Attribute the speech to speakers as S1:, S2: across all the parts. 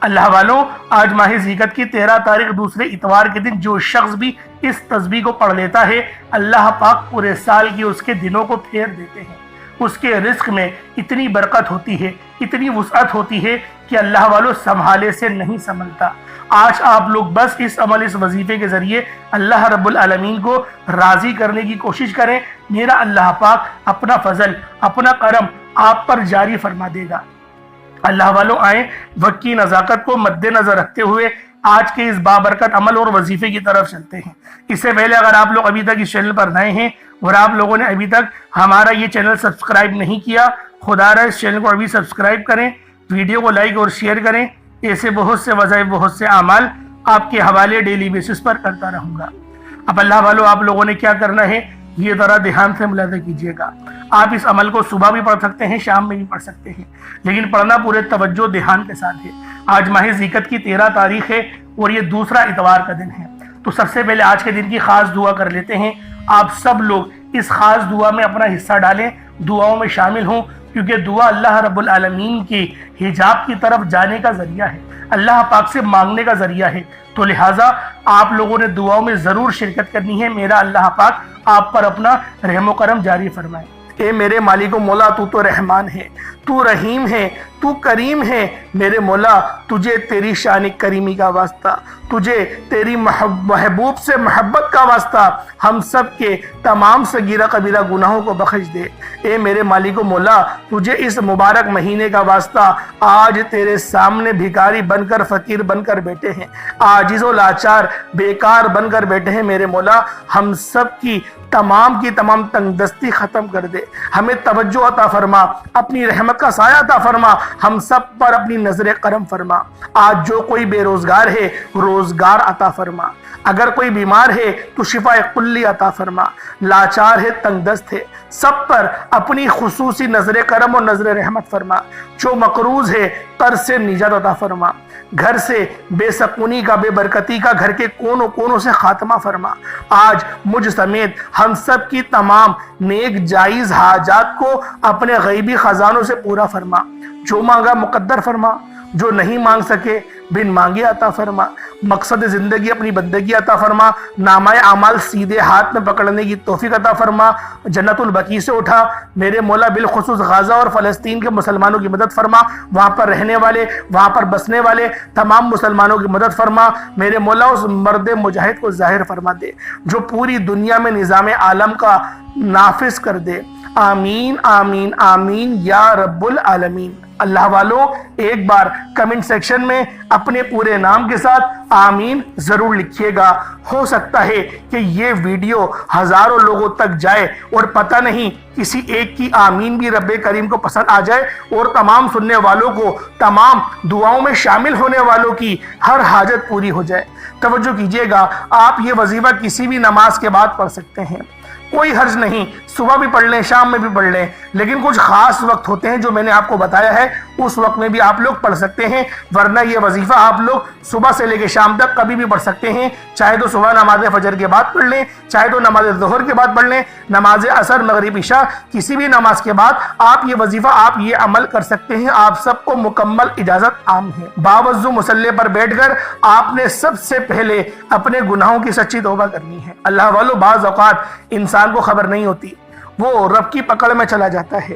S1: اللہ والوں، آج ماہ ذیقت کی 13 تاریخ دوسرے اتوار کے دن جو شخص بھی اس تسبیح کو پڑھ لیتا ہے، اللہ پاک پورے سال کی اس کے دنوں کو پھیر دیتے ہیں۔ اس کے رزق میں اتنی برکت ہوتی ہے، اتنی وسعت ہوتی ہے کہ اللہ والوں سنبھالے سے نہیں سنبھلتا۔ آج آپ لوگ بس اس عمل، اس وظیفے کے ذریعے اللہ رب العالمین کو راضی کرنے کی کوشش کریں۔ میرا اللہ پاک اپنا فضل، اپنا کرم آپ پر جاری فرما دے گا۔ اللہ والوں، آئیں وقت کی نزاکت کو مد نظر رکھتے ہوئے آج کے اس بابرکت عمل اور وظیفے کی طرف چلتے ہیں۔ اس سے پہلے اگر آپ لوگ ابھی تک اس چینل پر نئے ہیں اور آپ لوگوں نے ابھی تک ہمارا یہ چینل سبسکرائب نہیں کیا، خدا را اس چینل کو ابھی سبسکرائب کریں، ویڈیو کو لائک اور شیئر کریں۔ ایسے بہت سے وظائف، بہت سے اعمال آپ کے حوالے ڈیلی بیسس پر کرتا رہوں گا۔ اب اللہ والوں، آپ لوگوں نے کیا کرنا ہے یہ ذرا دھیان سے ملاحظہ کیجیے گا۔ آپ اس عمل کو صبح بھی پڑھ سکتے ہیں، شام میں بھی پڑھ سکتے ہیں، لیکن پڑھنا پورے توجہ دھیان کے ساتھ ہے۔ آج ماہ ذیقت کی 13 تاریخ ہے اور یہ دوسرا اتوار کا دن ہے، تو سب سے پہلے آج کے دن کی خاص دعا کر لیتے ہیں۔ آپ سب لوگ اس خاص دعا میں اپنا حصہ ڈالیں، دعاؤں میں شامل ہوں، کیونکہ دعا اللہ رب العالمین کی حجاب کی طرف جانے کا ذریعہ ہے، اللہ پاک سے مانگنے کا ذریعہ ہے۔ تو لہٰذا آپ لوگوں نے دعاؤں میں ضرور شرکت کرنی ہے۔ میرا اللہ پاک آپ پر اپنا رحم و کرم جاری فرمائے۔ اے میرے مالک و مولا، تو رحمان ہے، تو رحیم ہے، تو کریم ہے۔ میرے مولا، تجھے تیری شان کریمی کا واسطہ، تجھے تیری محبوب سے محبت کا واسطہ، ہم سب کے تمام صغیرہ کبیرہ گناہوں کو بخش دے۔ اے میرے مالک و مولا، تجھے اس مبارک مہینے کا واسطہ، آج تیرے سامنے بھکاری بن کر، فقیر بن کر بیٹھے ہیں، عاجز و لاچار بیکار بن کر بیٹھے ہیں۔ میرے مولا، ہم سب کی تمام تنگ دستی ختم کر دے، ہمیں توجہ عطا فرما، اپنی رحمت کا سایہ عطا فرما، ہم سب پر اپنی نظر کرم فرما۔ آج جو کوئی بے روزگار ہے، روزگار عطا فرما، اگر کوئی بیمار ہے تو شفا کلی عطا فرما، لاچار ہے، تنگ دست ہے، سب پر اپنی خصوصی نظر کرم اور نظر رحمت فرما۔ جو مقروض ہے قرض سے نجات عطا فرما، گھر سے بے سکونی کا، بے برکتی کا، گھر کے کونوں سے خاتمہ فرما۔ آج مجھ سمیت ہم سب کی تمام نیک جائز حاجات کو اپنے غیبی خزانوں سے پورا فرما۔ جو مانگا مقدر فرما، جو نہیں مانگ سکے بن مانگے عطا فرما۔ مقصد زندگی اپنی بندگی عطا فرما، نامہ اعمال سیدھے ہاتھ میں پکڑنے کی توفیق عطا فرما، جنت البقیع سے اٹھا۔ میرے مولا، بالخصوص غزہ اور فلسطین کے مسلمانوں کی مدد فرما، وہاں پر رہنے والے، وہاں پر بسنے والے تمام مسلمانوں کی مدد فرما۔ میرے مولا، اس مرد مجاہد کو ظاہر فرما دے جو پوری دنیا میں نظام عالم کا نافذ کر دے۔ آمین آمین آمین یا رب العالمین۔ اللہ والوں، ایک بار کمنٹ سیکشن میں اپنے پورے نام کے ساتھ آمین ضرور لکھیے گا۔ ہو سکتا ہے کہ یہ ویڈیو ہزاروں لوگوں تک جائے اور پتہ نہیں کسی ایک کی آمین بھی رب کریم کو پسند آ جائے اور تمام سننے والوں کو، تمام دعاؤں میں شامل ہونے والوں کی ہر حاجت پوری ہو جائے۔ توجہ کیجیے گا، آپ یہ وظیفہ کسی بھی نماز کے بعد پڑھ سکتے ہیں، کوئی حرج نہیں، صبح بھی پڑھ لیں، شام میں بھی پڑھ لیں، لیکن کچھ خاص وقت ہوتے ہیں جو میں نے آپ کو بتایا ہے، اس وقت میں بھی آپ لوگ پڑھ سکتے ہیں، ورنہ یہ وظیفہ آپ لوگ صبح سے لے کے شام تک کبھی بھی پڑھ سکتے ہیں۔ چاہے تو صبح نماز فجر کے بعد پڑھ لیں، چاہے تو نماز ظہر کے بعد پڑھ لیں، نماز عصر، مغرب، عشاء، کسی بھی نماز کے بعد آپ یہ وظیفہ، آپ یہ عمل کر سکتے ہیں۔ آپ سب کو مکمل اجازت عام ہے۔ باوضو مصلی پر بیٹھ کر آپ نے سب سے پہلے اپنے گناہوں کی سچی توبہ کرنی ہے۔ اللہ والوں، بعض اوقات انسان کو خبر نہیں ہوتی، وہ رب کی پکڑ میں چلا جاتا ہے،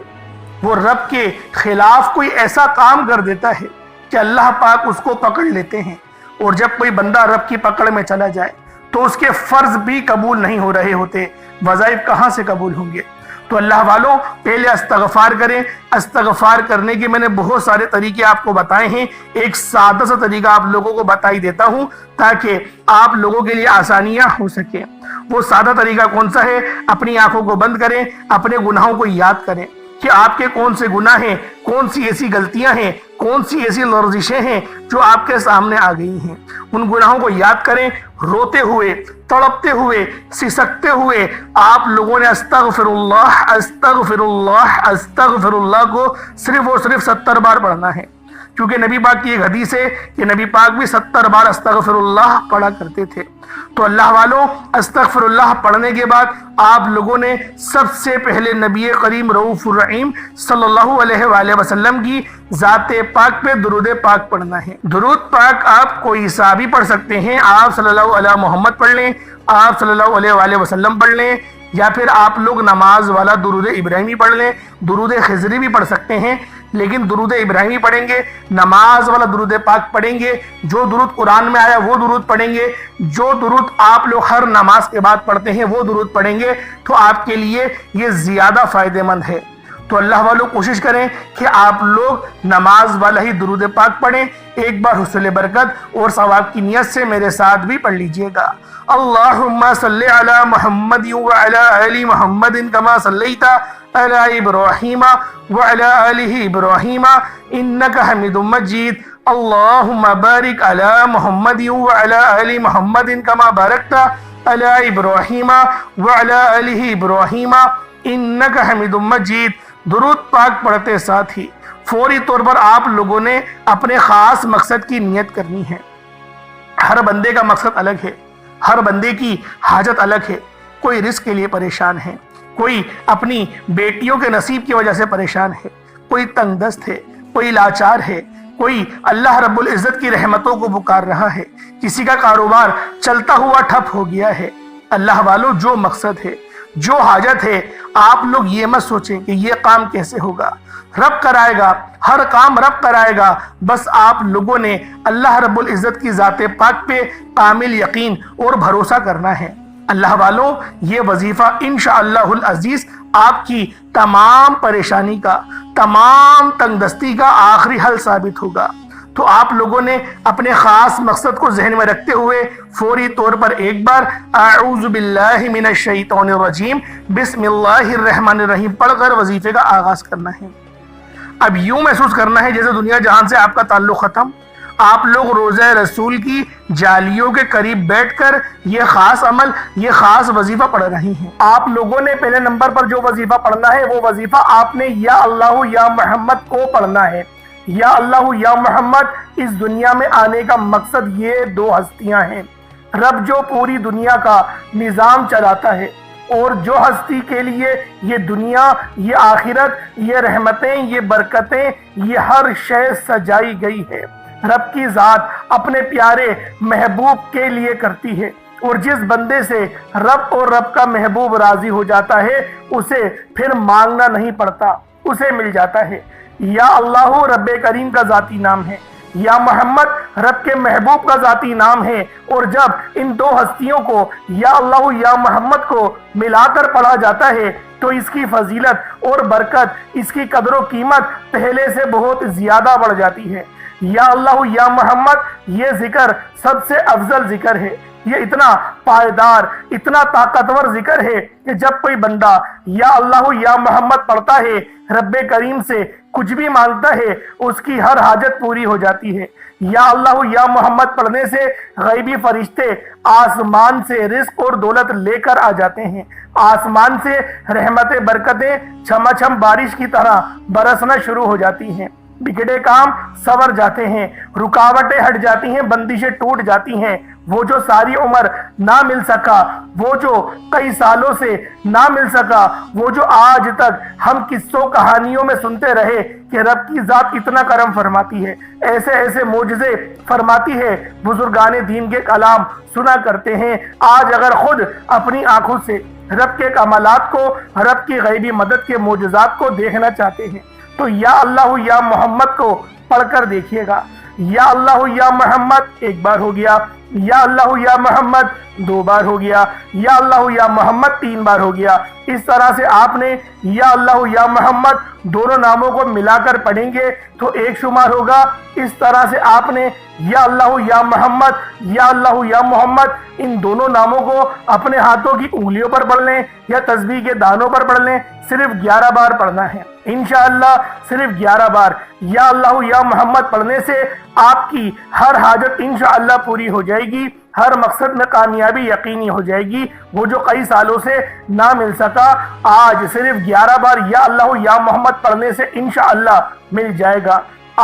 S1: وہ رب کے خلاف کوئی ایسا کام کر دیتا ہے کہ اللہ پاک اس کو پکڑ لیتے ہیں۔ اور جب کوئی بندہ رب کی پکڑ میں چلا جائے تو اس کے فرض بھی قبول نہیں ہو رہے ہوتے، وظائف کہاں سے قبول ہوں گے؟ تو اللہ والوں، پہلے استغفار کریں۔ استغفار کرنے کے میں نے بہت سارے طریقے آپ کو بتائے ہیں، ایک سادہ سا طریقہ آپ لوگوں کو بتا ہی دیتا ہوں تاکہ آپ لوگوں کے لیے آسانیاں ہو سکیں۔ وہ سادہ طریقہ کون سا ہے؟ اپنی آنکھوں کو بند کریں، اپنے گناہوں کو یاد کریں کہ آپ کے کون سے گناہ ہیں، کون سی ایسی غلطیاں ہیں، کون سی ایسی لرزشیں ہیں جو آپ کے سامنے آ گئی ہیں۔ ان گناہوں کو یاد کریں، روتے ہوئے، تڑپتے ہوئے، سسکتے ہوئے آپ لوگوں نے استغفر اللہ استغفر اللہ استغفر اللہ کو صرف اور صرف 70 بار پڑھنا ہے، کیونکہ نبی پاک کی ایک حدیث ہے کہ نبی پاک بھی 70 بار استغفر اللہ پڑھا کرتے تھے۔ تو اللہ والوں، استغفر اللہ پڑھنے کے بعد آپ لوگوں نے سب سے پہلے نبی کریم رؤوف الرحیم صلی اللہ علیہ وآلہ وسلم کی ذات پاک پہ درود پاک پڑھنا ہے۔ درود پاک آپ کوئی سا بھی پڑھ سکتے ہیں، آپ صلی اللہ علیہ محمد پڑھ لیں، آپ صلی اللہ علیہ وآلہ وسلم پڑھ لیں، یا پھر آپ لوگ نماز والا درود ابراہیمی پڑھ لیں، درود خضری بھی پڑھ سکتے ہیں، لیکن درود ابراہیمی پڑھیں گے، نماز والا درود پاک پڑھیں گے، جو درود قرآن میں آیا وہ درود پڑھیں گے، جو درود آپ لوگ ہر نماز کے بعد پڑھتے ہیں وہ درود پڑھیں گے، تو آپ کے لیے یہ زیادہ فائدہ مند ہے۔ تو اللہ والوں کوشش کریں کہ آپ لوگ نماز والا ہی درود پاک پڑھیں۔ ایک بار حصول برکت اور ثواب کی نیت سے میرے ساتھ بھی پڑھ لیجئے گا۔ اللہم صلی علی محمد وعلی آل محمد کما صلیت علی ابراہیم وعلی آل ابراہیم انکا حمید مجید۔ اللہم بارک علی محمد وعلی آل محمد کما بارکت علی ابراہیم وعلی آل ابراہیم انکا حمید مجید۔ درود پاک پڑھتے ساتھ ہی فوری طور پر آپ لوگوں نے اپنے خاص مقصد کی نیت کرنی ہے۔ ہر بندے کا مقصد الگ ہے، ہر بندے کی حاجت الگ ہے۔ کوئی رزق کے لیے پریشان ہے، کوئی اپنی بیٹیوں کے نصیب کی وجہ سے پریشان ہے، کوئی تنگ دست ہے، کوئی لاچار ہے، کوئی اللہ رب العزت کی رحمتوں کو پکار رہا ہے، کسی کا کاروبار چلتا ہوا ٹھپ ہو گیا ہے۔ اللہ والوں جو مقصد ہے، جو حاجت ہے، آپ لوگ یہ مت سوچیں کہ یہ کام کیسے ہوگا، رب کرائے گا، ہر کام رب کرائے گا۔ بس آپ لوگوں نے اللہ رب العزت کی ذات پاک پہ کامل یقین اور بھروسہ کرنا ہے۔ اللہ والوں یہ وظیفہ انشاءاللہ العزیز آپ کی تمام پریشانی کا، تمام تنگ دستی کا آخری حل ثابت ہوگا۔ تو آپ لوگوں نے اپنے خاص مقصد کو ذہن میں رکھتے ہوئے فوری طور پر ایک بار اعوذ باللہ من الشیطان الرجیم بسم اللہ الرحمن الرحیم پڑھ کر وظیفے کا آغاز کرنا ہے۔ اب یوں محسوس کرنا ہے جیسے دنیا جہان سے آپ کا تعلق ختم، آپ لوگ روضہ رسول کی جالیوں کے قریب بیٹھ کر یہ خاص عمل، یہ خاص وظیفہ پڑھ رہی ہیں۔ آپ لوگوں نے پہلے نمبر پر جو وظیفہ پڑھنا ہے وہ وظیفہ آپ نے یا اللہ یا محمد کو پڑھنا ہے۔ یا اللہ یا محمد اس دنیا میں آنے کا مقصد یہ دو ہستیاں ہیں، رب جو پوری دنیا کا نظام چلاتا ہے، اور جو ہستی کے لیے یہ دنیا، یہ آخرت، یہ رحمتیں، یہ برکتیں، یہ ہر شے سجائی گئی ہے، رب کی ذات اپنے پیارے محبوب کے لیے کرتی ہے۔ اور جس بندے سے رب اور رب کا محبوب راضی ہو جاتا ہے اسے پھر مانگنا نہیں پڑتا، اسے مل جاتا ہے۔ یا اللہ رب کریم کا ذاتی نام ہے، یا محمد رب کے محبوب کا ذاتی نام ہے، اور جب ان دو ہستیوں کو یا اللہ یا محمد کو ملا کر پڑھا جاتا ہے تو اس کی فضیلت اور برکت، اس کی قدر و قیمت پہلے سے بہت زیادہ بڑھ جاتی ہے۔ یا اللہ یا محمد یہ ذکر سب سے افضل ذکر ہے، یہ اتنا پائیدار، اتنا طاقتور ذکر ہے کہ جب کوئی بندہ یا اللہ یا محمد پڑھتا ہے، رب کریم سے کچھ بھی مانگتا ہے، اس کی ہر حاجت پوری ہو جاتی ہے۔ یا اللہ یا محمد پڑھنے سے غیبی فرشتے آسمان سے رزق اور دولت لے کر آ جاتے ہیں، آسمان سے رحمت برکتیں چھما چھم بارش کی طرح برسنا شروع ہو جاتی ہیں، بگڑے کام سنور جاتے ہیں، رکاوٹیں ہٹ جاتی ہیں، بندشیں ٹوٹ جاتی ہیں۔ وہ جو ساری عمر نہ مل سکا، وہ جو کئی سالوں سے نہ مل سکا، وہ جو آج تک ہم قصوں کہانیوں میں سنتے رہے کہ رب کی ذات اتنا کرم فرماتی ہے، ایسے ایسے معجزے فرماتی ہے، بزرگان دین کے کلام سنا کرتے ہیں، آج اگر خود اپنی آنکھوں سے رب کے کمالات کو، رب کی غیبی مدد کے معجزات کو دیکھنا چاہتے ہیں تو یا اللہ یا محمد کو پڑھ کر دیکھیے گا۔ یا اللہ یا محمد ایک بار ہو گیا، یا اللہ یا محمد دو بار ہو گیا، یا اللہ یا محمد تین بار ہو گیا۔ اس طرح سے آپ نے یا اللہ یا محمد دونوں ناموں کو ملا کر پڑھیں گے تو ایک شمار ہوگا۔ اس طرح سے آپ نے یا اللہ یا محمد، یا اللہ یا محمد ان دونوں ناموں کو اپنے ہاتھوں کی انگلیوں پر پڑھ لیں یا تسبیح کے دانوں پر پڑھ لیں، صرف 11 بار پڑھنا ہے انشاءاللہ، صرف 11 بار یا اللہ یا محمد پڑھنے سے آپ کی ہر حاجت انشاءاللہ پوری ہو جائے گی، ہر مقصد میں کامیابی یقینی ہو جائے گی۔ وہ جو کئی سالوں سے نہ مل سکا آج صرف 11 بار یا اللہ یا محمد پڑھنے سے انشاءاللہ مل جائے گا۔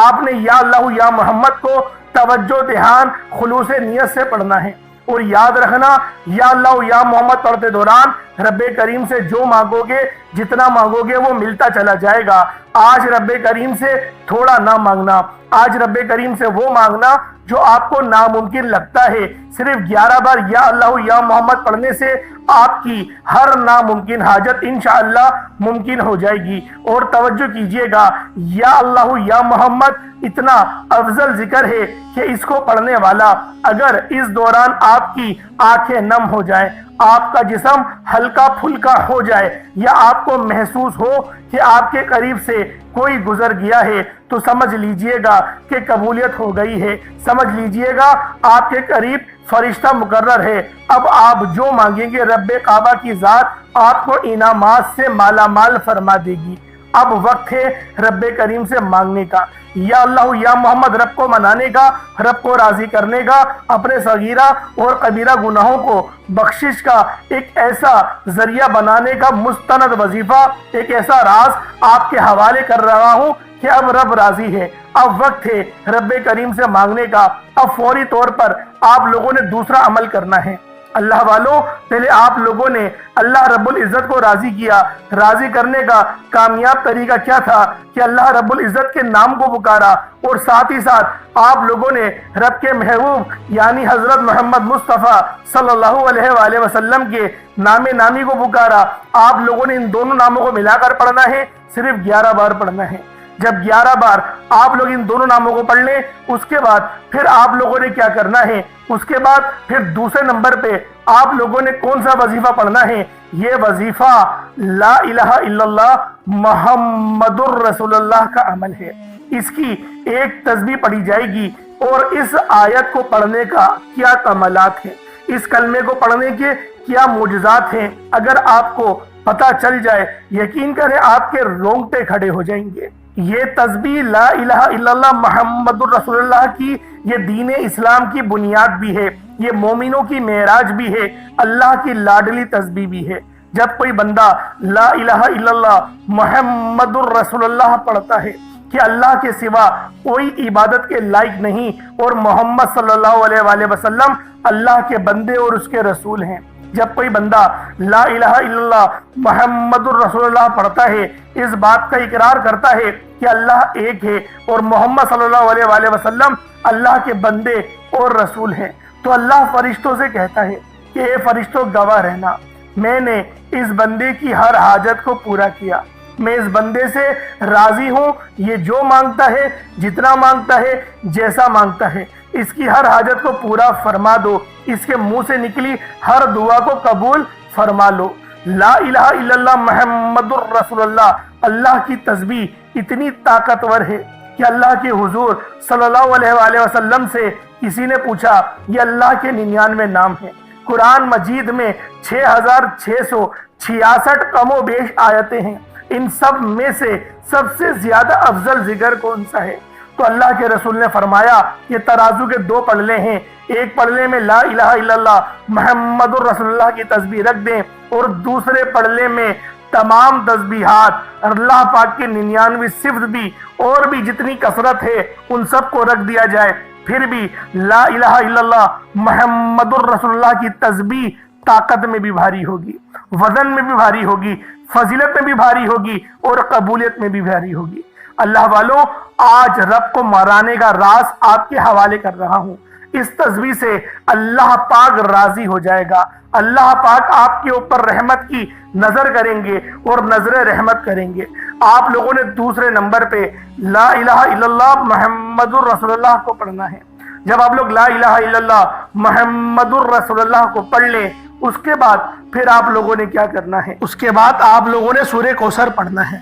S1: آپ نے یا اللہ یا محمد کو توجہ، دھیان، خلوص نیت سے پڑھنا ہے۔ اور یاد رکھنا یا اللہ یا محمد پڑھتے دوران رب کریم سے جو مانگو گے، جتنا مانگو گے وہ ملتا چلا جائے گا۔ آج رب کریم سے تھوڑا نہ مانگنا، آج رب کریم سے وہ مانگنا جو آپ کو ناممکن لگتا ہے۔ صرف 11 بار یا اللہ یا محمد پڑھنے سے آپ کی ہر ناممکن حاجت انشاءاللہ ممکن ہو جائے گی۔ اور توجہ کیجئے گا، یا اللہ یا محمد اتنا افضل ذکر ہے کہ اس کو پڑھنے والا اگر اس دوران آپ کی آنکھیں نم ہو جائیں، آپ کا جسم ہلکا پھلکا ہو جائے، یا آپ کو محسوس ہو کہ آپ کے قریب سے کوئی گزر گیا ہے، تو سمجھ لیجئے گا کہ قبولیت ہو گئی ہے، سمجھ لیجئے گا آپ کے قریب فرشتہ مقرر ہے۔ اب آپ جو مانگیں گے رب کعبہ کی ذات آپ کو انعامات سے مالا مال فرما دے گی۔ اب وقت ہے رب کریم سے مانگنے کا، یا اللہ یا محمد رب کو منانے کا، رب کو راضی کرنے کا، اپنے صغیرہ اور کبیرہ گناہوں کو بخشش کا ایک ایسا ذریعہ بنانے کا مستند وظیفہ، ایک ایسا راز آپ کے حوالے کر رہا ہوں کہ اب رب راضی ہے۔ اب وقت ہے رب کریم سے مانگنے کا۔ اب فوری طور پر آپ لوگوں نے دوسرا عمل کرنا ہے۔ اللہ والوں، پہلے آپ لوگوں نے اللہ رب العزت کو راضی کیا۔ راضی کرنے کا کامیاب طریقہ کیا تھا کہ اللہ رب العزت کے نام کو پکارا، اور ساتھ ہی ساتھ آپ لوگوں نے رب کے محبوب یعنی حضرت محمد مصطفیٰ صلی اللہ علیہ وآلہ وسلم کے نام نامی کو پکارا۔ آپ لوگوں نے ان دونوں ناموں کو ملا کر پڑھنا ہے، صرف 11 بار پڑھنا ہے۔ جب 11 بار آپ لوگ ان دونوں ناموں کو پڑھ لیں، اس کے بعد پھر آپ لوگوں نے کیا کرنا ہے، اس کے بعد پھر دوسرے نمبر پہ آپ لوگوں نے کون سا وظیفہ پڑھنا ہے؟ یہ وظیفہ لا الہ الا اللہ محمد الرسول اللہ کا عمل ہے۔ اس کی ایک تسبیح پڑھی جائے گی، اور اس آیت کو پڑھنے کا کیا کمالات ہیں، اس کلمے کو پڑھنے کے کیا معجزات ہیں، اگر آپ کو پتہ چل جائے، یقین کریں آپ کے رونگٹے کھڑے ہو جائیں گے۔ یہ تسبیح لا الہ الا اللہ محمد الرسول اللہ کی یہ دین اسلام کی بنیاد بھی ہے، یہ مومنوں کی معراج بھی ہے، اللہ کی لاڈلی تسبیح بھی ہے۔ جب کوئی بندہ لا الہ الا اللہ محمد الرسول اللہ پڑھتا ہے کہ اللہ کے سوا کوئی عبادت کے لائق نہیں، اور محمد صلی اللہ علیہ وآلہ وسلم اللہ کے بندے اور اس کے رسول ہیں، جب کوئی بندہ لا الہ الا اللہ محمد الرسول اللہ پڑھتا ہے، اس بات کا اقرار کرتا ہے کہ اللہ ایک ہے اور محمد صلی اللہ علیہ وآلہ وسلم اللہ کے بندے اور رسول ہیں، تو اللہ فرشتوں سے کہتا ہے کہ اے فرشتوں گواہ رہنا، میں نے اس بندے کی ہر حاجت کو پورا کیا، میں اس بندے سے راضی ہوں، یہ جو مانگتا ہے، جتنا مانگتا ہے، جیسا مانگتا ہے، اس کی ہر حاجت کو پورا فرما دو، اس کے منہ سے نکلی ہر دعا کو قبول فرما لو۔ لا الہ الا اللہ محمد الرسول اللہ، اللہ کی تسبیح اتنی طاقتور ہے کہ اللہ کے حضور صلی اللہ علیہ وآلہ وسلم سے کسی نے پوچھا، یہ اللہ کے 99 نام ہیں، قرآن مجید میں 6666 کم و بیش آیتیں ہیں، ان سب میں سے سب سے زیادہ افضل ذکر کون سا ہے؟ تو اللہ کے رسول نے فرمایا یہ ترازو کے 2 پلڑے ہیں، ایک پلڑے میں لا الہ الا اللہ محمد الرسول اللہ کی تسبیح رکھ دیں، اور دوسرے پلڑے میں تمام تسبیحات اللہ پاک کے 99 صفت بھی اور بھی جتنی کثرت ہے ان سب کو رکھ دیا جائے، پھر بھی لا الہ الا اللہ محمد الرسول اللہ کی تسبیح طاقت میں بھی بھاری ہوگی، وزن میں بھی بھاری ہوگی، فضیلت میں بھی بھاری ہوگی، اور قبولیت میں بھی بھاری ہوگی۔ اللہ والوں، آج رب کو مرانے کا راز آپ کے حوالے کر رہا ہوں۔ اس تسبیح سے اللہ پاک راضی ہو جائے گا، اللہ پاک آپ کے اوپر رحمت کی نظر کریں گے اور نظر رحمت کریں گے۔ آپ لوگوں نے دوسرے نمبر پہ لا الہ الا اللہ محمد الرسول اللہ کو پڑھنا ہے۔ جب آپ لوگ لا الہ الا اللہ محمد الرسول اللہ کو پڑھ لیں، اس کے بعد پھر آپ لوگوں نے کیا کرنا ہے؟ اس کے بعد آپ لوگوں نے سورہ کوثر پڑھنا ہے۔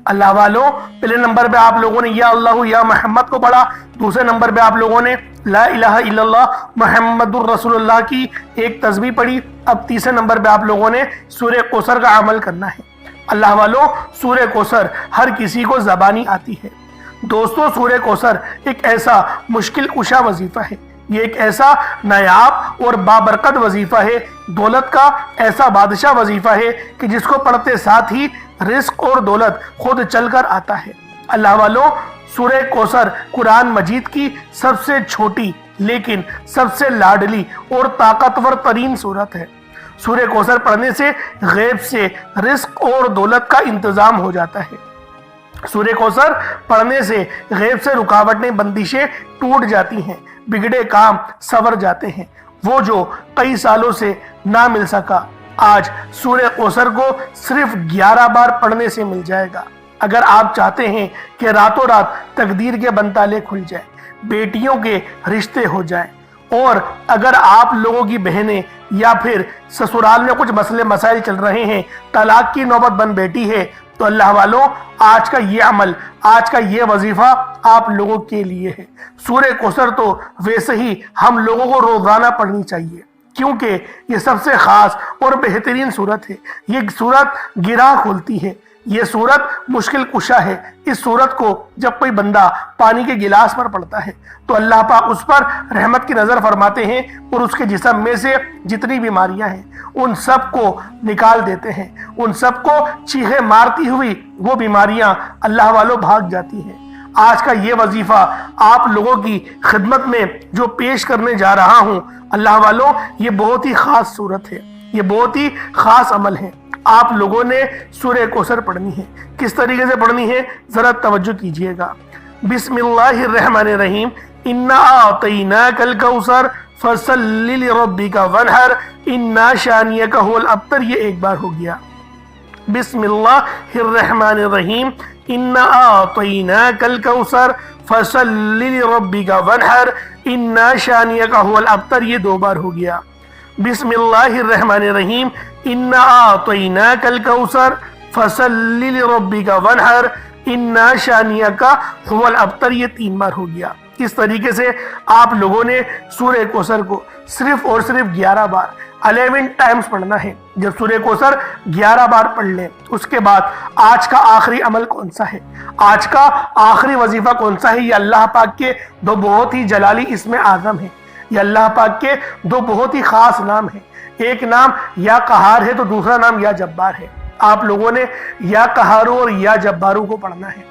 S1: اللہ والوں، پہلے نمبر پہ آپ لوگوں نے یا اللہ یا محمد کو پڑھا، دوسرے نمبر پہ آپ لوگوں نے لا الہ الا اللہ محمد الرسول اللہ کی ایک تسبیح پڑھی، اب تیسرے نمبر پہ آپ لوگوں نے سورہ کوثر کا عمل کرنا ہے۔ اللہ والوں، سورہ کوثر ہر کسی کو زبانی آتی ہے۔ دوستو، سورہ کوثر ایک ایسا مشکل کشا وظیفہ ہے، یہ ایک ایسا نایاب اور بابرکت وظیفہ ہے، دولت کا ایسا بادشاہ وظیفہ ہے کہ جس کو پڑھتے ساتھ ہی رزق اور دولت خود چل کر آتا ہے۔ اللہ والوں، سورہ کوثر قرآن مجید کی سب سے چھوٹی لیکن سب سے لاڈلی اور طاقتور ترین صورت ہے۔ سورہ کوثر پڑھنے سے غیب سے رزق اور دولت کا انتظام ہو جاتا ہے۔ سورہ کوثر پڑھنے سے غیب سے رکاوٹیں بندشیں ٹوٹ جاتی ہیں، بگڑے کام سنور جاتے ہیں۔ وہ جو کئی سالوں سے نہ مل سکا آج سورہ کوثر کو صرف 11 بار پڑھنے سے مل جائے گا۔ اگر آپ چاہتے ہیں کہ راتوں رات تقدیر کے بنتالے کھل جائیں، بیٹیوں کے رشتے ہو جائیں، اور اگر آپ لوگوں کی بہنیں یا پھر سسرال میں کچھ مسئلے مسائل چل رہے ہیں، طلاق کی نوبت بن بیٹھی ہے، تو اللہ والوں آج کا یہ عمل، آج کا یہ وظیفہ آپ لوگوں کے لیے ہے۔ سورہ کوثر تو ویسے ہی ہم لوگوں کو روزانہ پڑھنی چاہیے، کیونکہ یہ سب سے خاص اور بہترین صورت ہے۔ یہ صورت گراہ کھولتی ہے، یہ صورت مشکل کشا ہے۔ اس صورت کو جب کوئی بندہ پانی کے گلاس پر پڑتا ہے تو اللہ پاک اس پر رحمت کی نظر فرماتے ہیں، اور اس کے جسم میں سے جتنی بیماریاں ہیں ان سب کو نکال دیتے ہیں، ان سب کو چیخیں مارتی ہوئی وہ بیماریاں اللہ والوں بھاگ جاتی ہیں۔ آج کا یہ وظیفہ آپ لوگوں کی خدمت میں جو پیش کرنے جا رہا ہوں، اللہ والوں یہ بہت ہی خاص صورت ہے، یہ بہت ہی خاص عمل ہے۔ آپ لوگوں نے سورہ کوثر پڑھنی ہے۔ کس طریقے سے پڑھنی ہے ذرا توجہ کیجئے گا۔ بسم اللہ الرحمن الرحیم، انا اعطیناک الکوثر فصل لربک وانحر انا شانیک هو الابتر، یہ ایک بار ہو گیا۔ بسم اللہ الرحمن الرحیم، انا اعطیناک الکوثر فصل لربک وانحر انا شانیک هو الابتر، یہ دو بار ہو گیا۔ بسم اللہ الرحمن الرحیم، انا اعطیناک الکوثر فصل لربک وانحر انا شانیک هو الابتر، یہ 3 بار ہو گیا۔ اس طریقے سے آپ لوگوں نے سورہ کوثر کو صرف اور صرف 11 بار 11 ٹائمز پڑھنا ہے۔ جب سورہ کوثر 11 بار پڑھ لیں، اس کے بعد آج کا آخری عمل کون سا ہے، آج کا آخری وظیفہ کون سا ہے، یہ اللہ پاک کے دو بہت ہی جلالی اسم اعظم ہیں، یہ اللہ پاک کے دو بہت ہی خاص نام ہیں۔ ایک نام یا قہار ہے تو دوسرا نام یا جبار ہے۔ آپ لوگوں نے یا قہارو اور یا جبارو کو پڑھنا ہے۔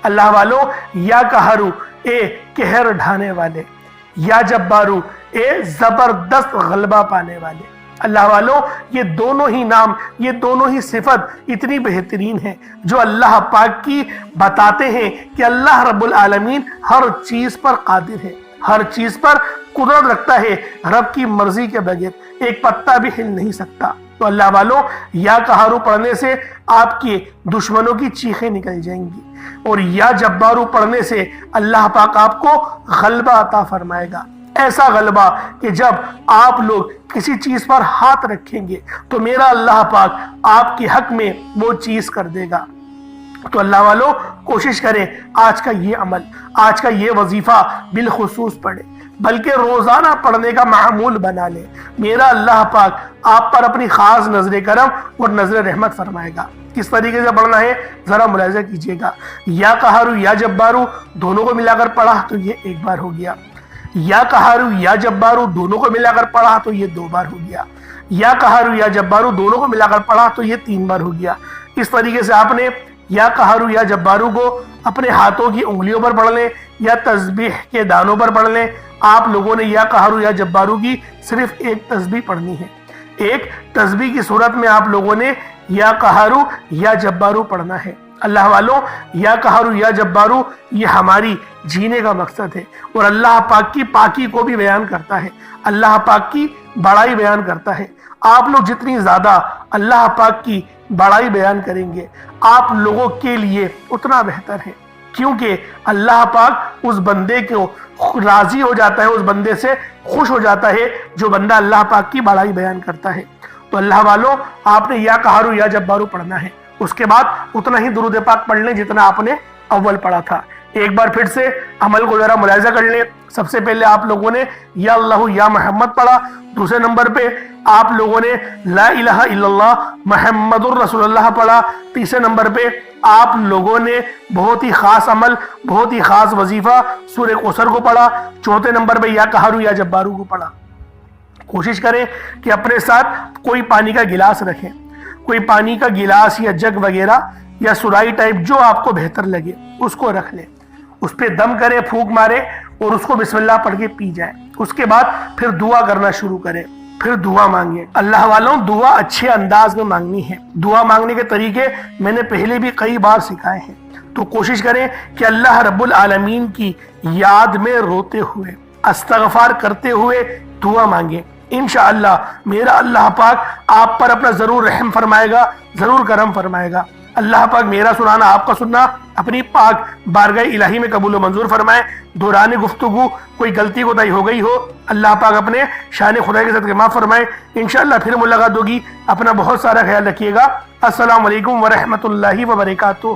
S1: اللہ والوں یا قہارو اے قہر ڈھانے والے، یا جبارو اے زبردست غلبہ پانے والے۔ اللہ والوں یہ دونوں ہی نام، یہ دونوں ہی صفت اتنی بہترین ہیں جو اللہ پاک کی بتاتے ہیں کہ اللہ رب العالمین ہر چیز پر قادر ہے، ہر چیز پر قدرت رکھتا ہے، رب کی مرضی کے بغیر ایک پتا بھی ہل نہیں سکتا۔ تو اللہ والوں یا قہارو پڑھنے سے آپ کے دشمنوں کی چیخیں نکل جائیں گی، اور یا جبارو پڑھنے سے اللہ پاک آپ کو غلبہ عطا فرمائے گا، ایسا غلبہ کہ جب آپ لوگ کسی چیز پر ہاتھ رکھیں گے تو میرا اللہ پاک آپ کے حق میں وہ چیز کر دے گا۔ تو اللہ والوں کوشش کریں آج کا یہ عمل، آج کا یہ وظیفہ بالخصوص پڑھیں، بلکہ روزانہ پڑھنے کا معمول بنا لیں۔ میرا اللہ پاک آپ پر اپنی خاص نظر کرم اور نظر رحمت فرمائے گا۔ کس طریقے سے پڑھنا ہے ذرا ملاحظہ کیجئے گا۔ یا قہارو یا جبارو دونوں کو ملا کر پڑھا تو یہ 1 بار ہو گیا، یا قہارو یا جبارو دونوں کو ملا کر پڑھا تو یہ 2 بار ہو گیا، یا قہارو یا جبارو دونوں کو ملا کر پڑھا تو یہ 3 بار ہو گیا۔ اس طریقے سے آپ نے یا قہارو یا جبارو کو اپنے ہاتھوں کی انگلیوں پر پڑھ لیں یا تسبیح کے دانوں پر پڑھ لیں۔ آپ لوگوں نے یا قہارو یا جبارو کی صرف ایک تسبیح پڑھنی ہے، ایک تسبیح کی صورت میں آپ لوگوں نے یا قہارو یا جبارو پڑھنا ہے۔ اللہ والوں یا قہارو یا جبارو یہ ہماری جینے کا مقصد ہے، اور اللہ پاک کی پاکی کو بھی بیان کرتا ہے، اللہ پاک کی بڑائی بیان کرتا ہے۔ آپ لوگ جتنی زیادہ اللہ پاک کی بڑائی بیان کریں گے آپ لوگوں کے لیے اتنا بہتر ہے، کیونکہ اللہ پاک اس بندے کو راضی ہو جاتا ہے، اس بندے سے خوش ہو جاتا ہے جو بندہ اللہ پاک کی بڑائی بیان کرتا ہے۔ تو اللہ والوں آپ نے یا قہارو یا جبارو پڑھنا ہے، اس کے بعد اتنا ہی درود پاک پڑھ لیں جتنا آپ نے اول پڑھا تھا۔ ایک بار پھر سے عمل کو ذرا ملاحظہ کر لیں۔ سب سے پہلے آپ لوگوں نے یا اللہ یا محمد پڑھا، دوسرے نمبر پہ آپ لوگوں نے لا الہ الا اللہ محمد الرسول اللہ پڑھا، تیسرے نمبر پہ آپ لوگوں نے بہت ہی خاص عمل، بہت ہی خاص وظیفہ سورہ کوثر کو پڑھا، چوتھے نمبر پہ یا قہارو یا جبارو کو پڑھا۔ کوشش کریں کہ اپنے ساتھ کوئی پانی کا گلاس رکھیں، کوئی پانی کا گلاس یا جگ وغیرہ یا سرائی ٹائپ جو آپ کو بہتر لگے اس کو رکھ لیں، اس پہ دم کریں، پھونک مارے اور اس کو بسم اللہ پڑھ کے پی جائیں. اس کے بعد پھر دعا کرنا شروع کریں, پھر دعا مانگیں. اللہ والوں, دعا اچھے انداز میں مانگنی ہے. دعا مانگنے کے طریقے میں نے پہلے بھی کئی بار سکھائے ہیں, تو کوشش کریں کہ اللہ رب العالمین کی یاد میں روتے ہوئے, استغفار کرتے ہوئے دعا مانگیں. انشاءاللہ میرا اللہ پاک آپ پر اپنا ضرور رحم فرمائے گا, ضرور کرم فرمائے گا. اللہ پاک میرا سنانا, آپ کا سننا اپنی پاک بارگاہ الہی میں قبول و منظور فرمائے. دوران گفتگو کوئی غلطی کوتاہی ہو گئی ہو, اللہ پاک اپنے شان خدا کے ساتھ معاف فرمائے. انشاءاللہ پھر ملاقات ہوگی. اپنا بہت سارا خیال رکھیے گا. السلام علیکم ورحمۃ اللہ وبرکاتہ.